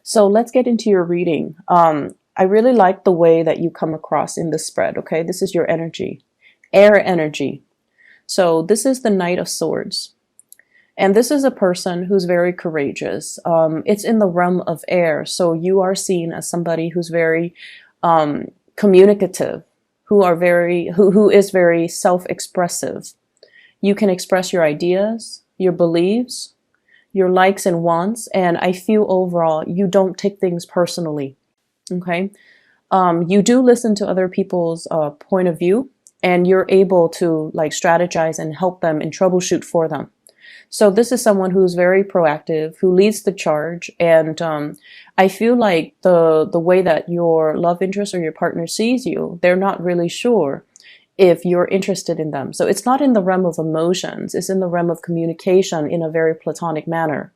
So let's get into your reading. I really like the way that you come across in this spread, okay? This is your energy, air energy. So this is the Knight of Swords. And this is a person who's very courageous. It's in the realm of air. So you are seen as somebody who's very communicative, who is very self-expressive. You can express your ideas, your beliefs, your likes and wants, and I feel overall you don't take things personally. Okay, you do listen to other people's point of view, and you're able to like strategize and help them and troubleshoot for them. So this is someone who's very proactive, who leads the charge, and I feel like the way that your love interest or your partner sees you, they're not really sure if you're interested in them. So it's not in the realm of emotions, it's in the realm of communication in a very platonic manner.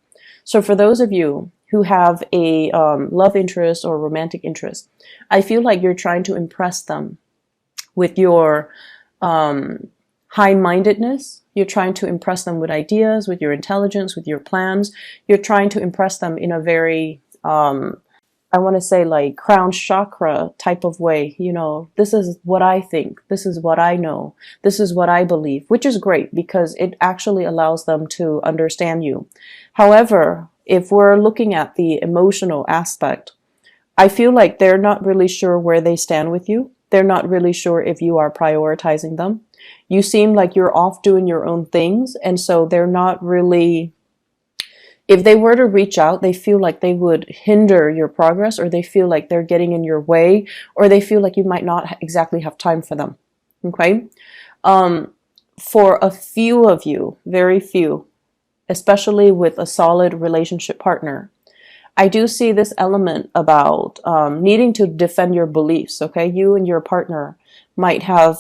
So for those of you who have a love interest or romantic interest, I feel like you're trying to impress them with your high-mindedness. You're trying to impress them with ideas, with your intelligence, with your plans. You're trying to impress them in a very, I want to say like crown chakra type of way. You know, this is what I think. This is what I know. This is what I believe, which is great because it actually allows them to understand you. However, if we're looking at the emotional aspect, I feel like they're not really sure where they stand with you. They're not really sure if you are prioritizing them. You seem like you're off doing your own things, and so they're not really, if they were to reach out, they feel like they would hinder your progress, or they feel like they're getting in your way, or they feel like you might not exactly have time for them. Okay? For a few of you, very few, especially with a solid relationship partner, I do see this element about needing to defend your beliefs, okay? You and your partner might have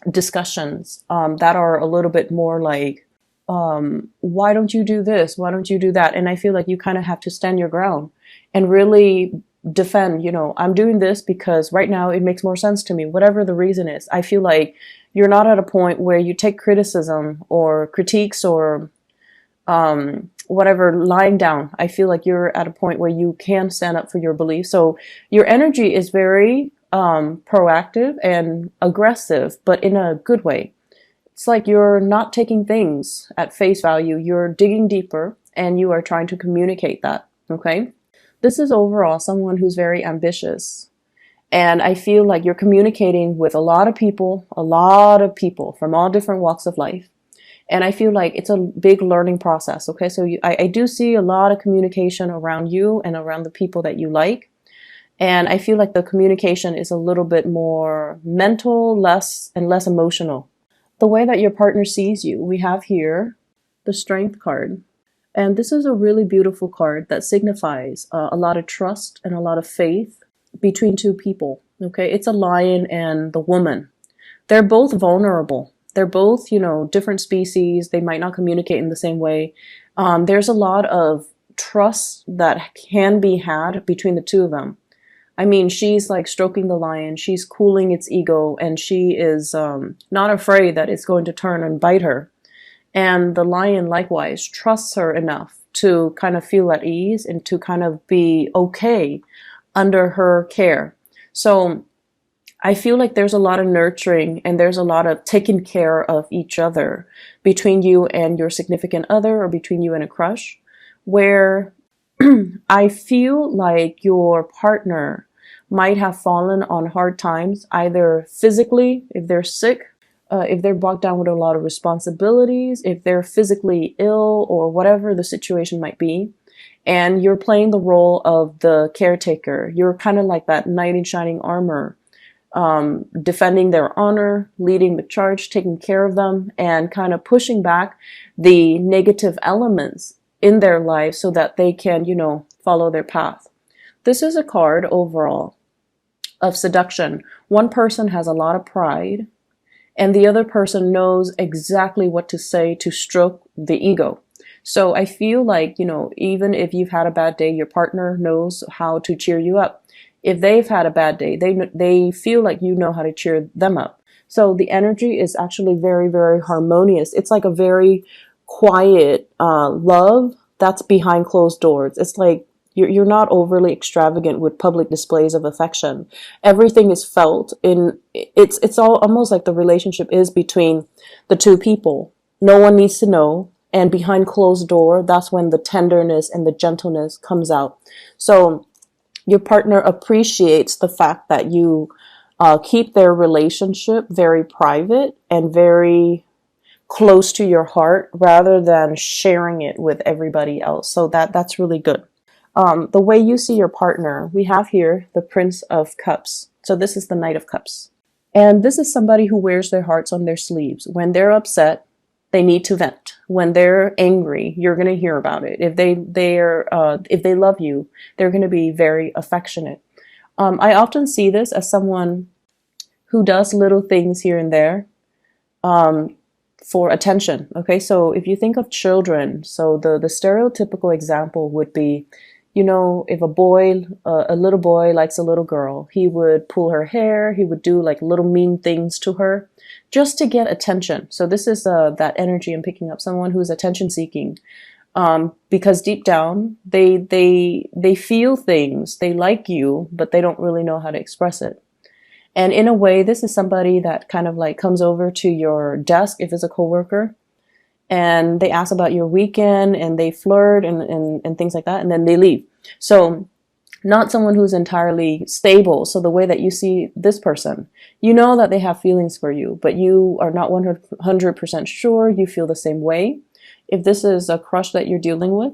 discussions that are a little bit more like, why don't you do this? Why don't you do that? And I feel like you kind of have to stand your ground and really defend, you know, I'm doing this because right now it makes more sense to me, whatever the reason is. I feel like you're not at a point where you take criticism or critiques or whatever lying down. I feel like you're at a point where you can stand up for your beliefs. So your energy is very proactive and aggressive, but in a good way. It's like you're not taking things at face value. You're digging deeper and you are trying to communicate that. Okay. This is overall someone who's very ambitious. And I feel like you're communicating with a lot of people from all different walks of life. And I feel like it's a big learning process. Okay. So I do see a lot of communication around you and around the people that you like. And I feel like the communication is a little bit more mental, less emotional. The way that your partner sees you, we have here the Strength card. And this is a really beautiful card that signifies a lot of trust and a lot of faith between two people. Okay, it's a lion and the woman. They're both vulnerable. They're both, you know, different species. They might not communicate in the same way. There's a lot of trust that can be had between the two of them. I mean, she's like stroking the lion, she's cooling its ego, and she is not afraid that it's going to turn and bite her. And the lion likewise trusts her enough to kind of feel at ease and to kind of be okay under her care. So I feel like there's a lot of nurturing and there's a lot of taking care of each other between you and your significant other or between you and a crush, where I feel like your partner might have fallen on hard times, either physically, if they're sick, if they're bogged down with a lot of responsibilities, if they're physically ill or whatever the situation might be. And you're playing the role of the caretaker. You're kind of like that knight in shining armor, defending their honor, leading the charge, taking care of them, and kind of pushing back the negative elements in their life so that they can, you know, follow their path. This is a card overall of seduction. One person has a lot of pride and the other person knows exactly what to say to stroke the ego. So I feel like, you know, even if you've had a bad day, your partner knows how to cheer you up. If they've had a bad day, they feel like you know how to cheer them up. So the energy is actually very, very harmonious. It's like a very quiet love that's behind closed doors. It's like You're not overly extravagant with public displays of affection. Everything is felt in, it's all almost like the relationship is between the two people. No one needs to know. And behind closed door, that's when the tenderness and the gentleness comes out. So your partner appreciates the fact that you keep their relationship very private and very close to your heart rather than sharing it with everybody else. So that's really good. The way you see your partner, we have here the Prince of Cups. So this is the Knight of Cups. And this is somebody who wears their hearts on their sleeves. When they're upset, they need to vent. When they're angry, you're going to hear about it. If they love you, they're going to be very affectionate. I often see this as someone who does little things here and there for attention. Okay, so if you think of children, so the stereotypical example would be, you know, if a little boy likes a little girl, he would pull her hair, he would do like little mean things to her just to get attention. So this is that energy I'm picking up, someone who's attention seeking. Because deep down, they feel things, they like you, but they don't really know how to express it. And in a way, this is somebody that kind of like comes over to your desk if it's a coworker, and they ask about your weekend and they flirt and things like that, and then they leave. So not someone who's entirely stable. So the way that you see this person, you know that they have feelings for you, but you are not 100% sure you feel the same way. If this is a crush that you're dealing with,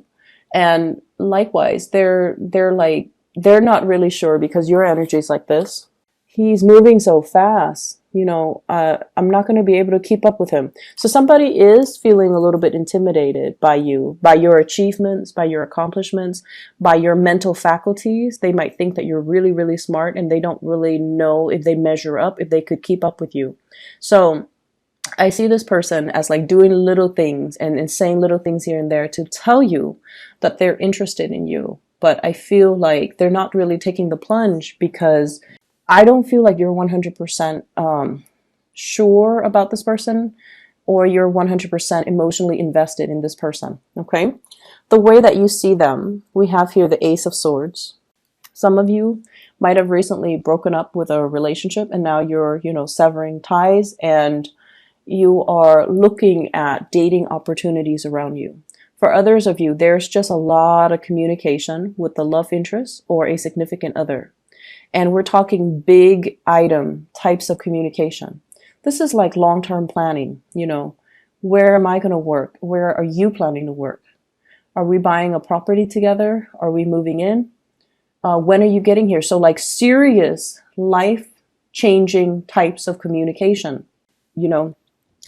and likewise, they're not really sure because your energy is like this. He's moving so fast, you know, I'm not going to be able to keep up with him. So somebody is feeling a little bit intimidated by you, by your achievements, by your accomplishments, by your mental faculties. They might think that you're really, really smart, and they don't really know if they measure up, if they could keep up with you. So I see this person as like doing little things and saying little things here and there to tell you that they're interested in you. But I feel like they're not really taking the plunge because I don't feel like you're 100% sure about this person, or you're 100% emotionally invested in this person, okay? The way that you see them, we have here the Ace of Swords. Some of you might have recently broken up with a relationship, and now you're, you know, severing ties, and you are looking at dating opportunities around you. For others of you, there's just a lot of communication with the love interest or a significant other. And we're talking big item types of communication. This is like long-term planning, you know. Where am I going to work? Where are you planning to work? Are we buying a property together? Are we moving in? When are you getting here? So like serious life-changing types of communication. You know,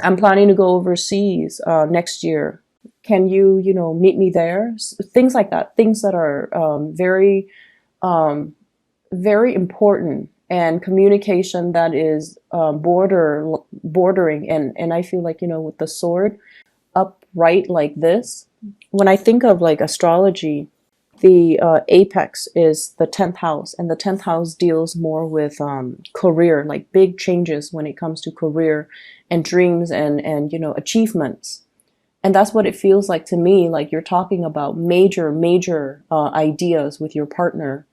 I'm planning to go overseas next year. Can you, you know, meet me there? Things like that. Things that are very important, and communication that is bordering. And I feel like, you know, with the sword upright like this, when I think of like astrology, the apex is the 10th house, and the 10th house deals more with career, like big changes when it comes to career and dreams and you know, achievements. And that's what it feels like to me, like you're talking about major ideas with your partner,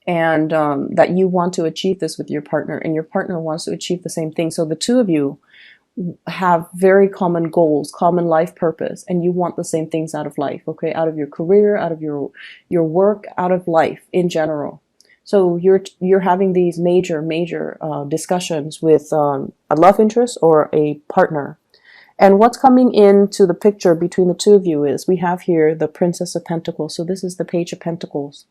and that you want to achieve this with your partner, and your partner wants to achieve the same thing. So the two of you have very common goals, common life purpose, and you want the same things out of life, okay? Out of your career, out of your work, out of life in general. So you're having these major discussions with a love interest or a partner. And what's coming into the picture between the two of you is we have here the Princess of Pentacles. So this is the Page of Pentacles.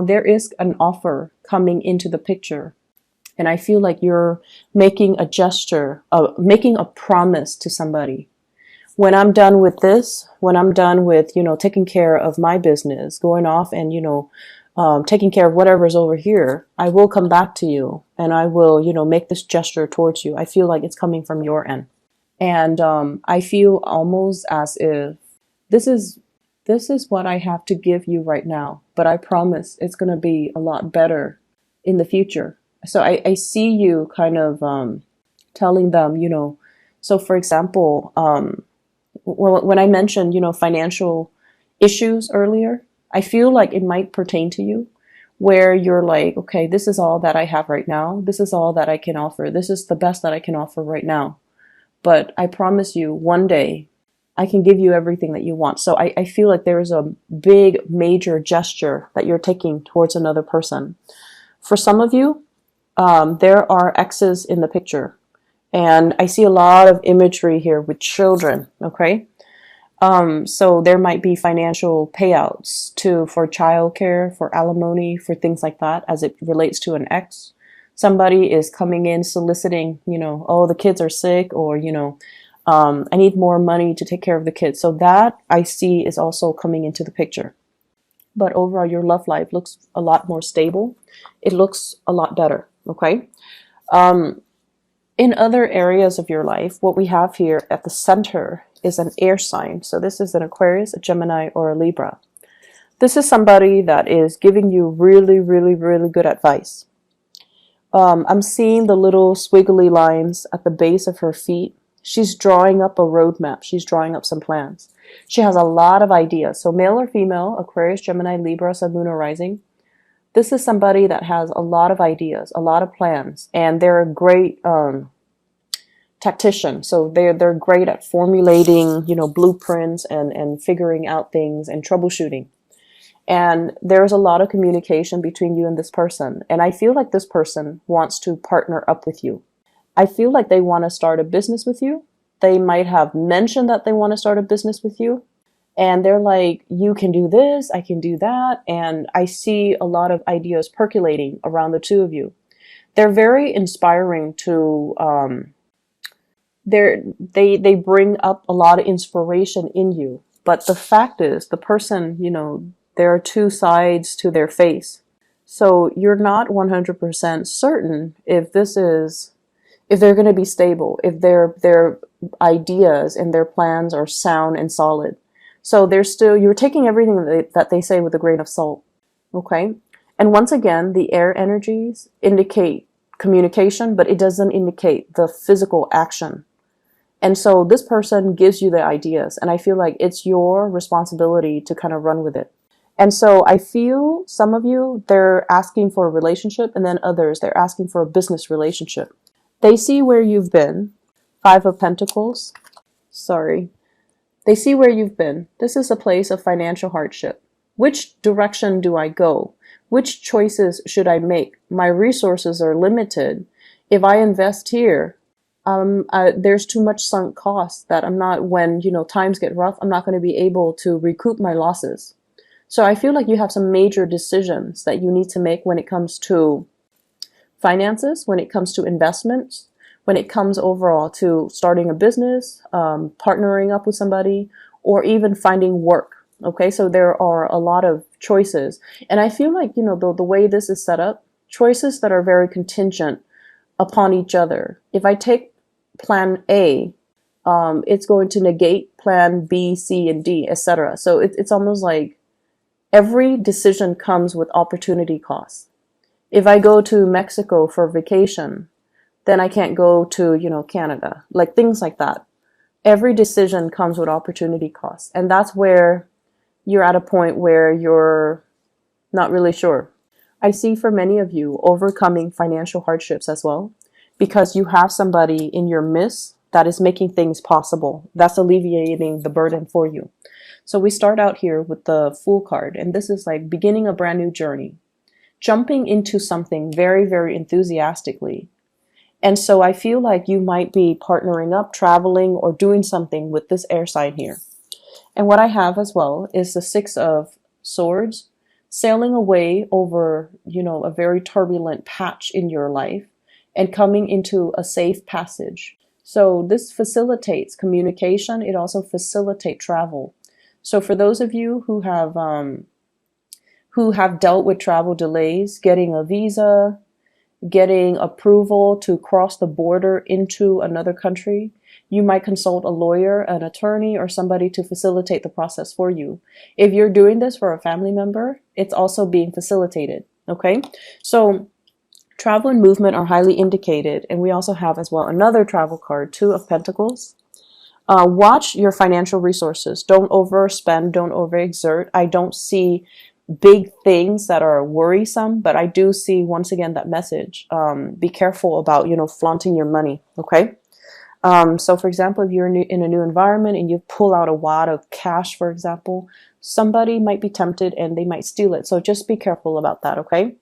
There is an offer coming into the picture. And I feel like you're making a gesture, making a promise to somebody. When I'm done with this, when I'm done with, you know, taking care of my business, going off and, you know, taking care of whatever's over here, I will come back to you, and I will, you know, make this gesture towards you. I feel like it's coming from your end. And I feel almost as if this is what I have to give you right now, but I promise it's going to be a lot better in the future. So I see you kind of telling them, you know, so for example, when I mentioned, you know, financial issues earlier, I feel like it might pertain to you, where you're like, okay, this is all that I have right now. This is all that I can offer. This is the best that I can offer right now. But I promise you, one day I can give you everything that you want. So I feel like there is a big, major gesture that you're taking towards another person. For some of you, there are exes in the picture. And I see a lot of imagery here with children, okay? So there might be financial payouts for childcare, for alimony, for things like that as it relates to an ex. Somebody is coming in soliciting, oh, the kids are sick, or, I need more money to take care of the kids. So that I see is also coming into the picture. But overall, your love life looks a lot more stable. It looks a lot better, okay? In other areas of your life, what we have here at the center is an air sign. So this is an Aquarius, a Gemini, or a Libra. This is somebody that is giving you really, really, really good advice. I'm seeing the little squiggly lines at the base of her feet. She's drawing up a roadmap. She's drawing up some plans. She has a lot of ideas. So male or female, Aquarius, Gemini, Libra, Sun, Moon, or Rising. This is somebody that has a lot of ideas, a lot of plans, and they're a great tactician. So they're great at formulating, blueprints and figuring out things and troubleshooting. And there's a lot of communication between you and this person. And I feel like this person wants to partner up with you. I feel like they want to start a business with you. They might have mentioned that they want to start a business with you. And they're like, you can do this, I can do that. And I see a lot of ideas percolating around the two of you. They're very inspiring to, they bring up a lot of inspiration in you. But the fact is, the person, there are two sides to their face. So you're not 100% certain if they're going to be stable, if their ideas and their plans are sound and solid. So you're taking everything that they say with a grain of salt, okay? And once again, the air energies indicate communication, but it doesn't indicate the physical action. And so this person gives you the ideas, and I feel like it's your responsibility to kind of run with it. And so I feel some of you, they're asking for a relationship, and then others, they're asking for a business relationship. They see where you've been. 5 of Pentacles. Sorry. They see where you've been. This is a place of financial hardship. Which direction do I go? Which choices should I make? My resources are limited. If I invest here, there's too much sunk cost that when times get rough, I'm not going to be able to recoup my losses. So I feel like you have some major decisions that you need to make when it comes to finances, when it comes to investments, when it comes overall to starting a business, partnering up with somebody, or even finding work. Okay, so there are a lot of choices. And I feel like, the way this is set up, choices that are very contingent upon each other. If I take plan A, it's going to negate plan B, C, and D, etc. So it's almost like every decision comes with opportunity costs. If I go to Mexico for vacation, then I can't go to, Canada, like things like that. Every decision comes with opportunity costs. And that's where you're at a point where you're not really sure. I see for many of you overcoming financial hardships as well, because you have somebody in your midst that is making things possible. That's alleviating the burden for you. So we start out here with the Fool card, and this is like beginning a brand new journey, jumping into something very, very enthusiastically. And so I feel like you might be partnering up, traveling, or doing something with this air sign here. And what I have as well is the 6 of Swords, sailing away over, a very turbulent patch in your life and coming into a safe passage. So this facilitates communication. It also facilitates travel. So for those of you who have dealt with travel delays, getting a visa, getting approval to cross the border into another country, you might consult a lawyer, an attorney, or somebody to facilitate the process for you. If you're doing this for a family member, it's also being facilitated, okay? So travel and movement are highly indicated, and we also have as well another travel card, 2 of Pentacles. Watch your financial resources. Don't overspend, don't overexert. I don't see big things that are worrisome, but I do see, once again, that message. Be careful about, flaunting your money, okay? So for example, if you're in a new environment and you pull out a wad of cash, for example, somebody might be tempted and they might steal it. So just be careful about that, okay?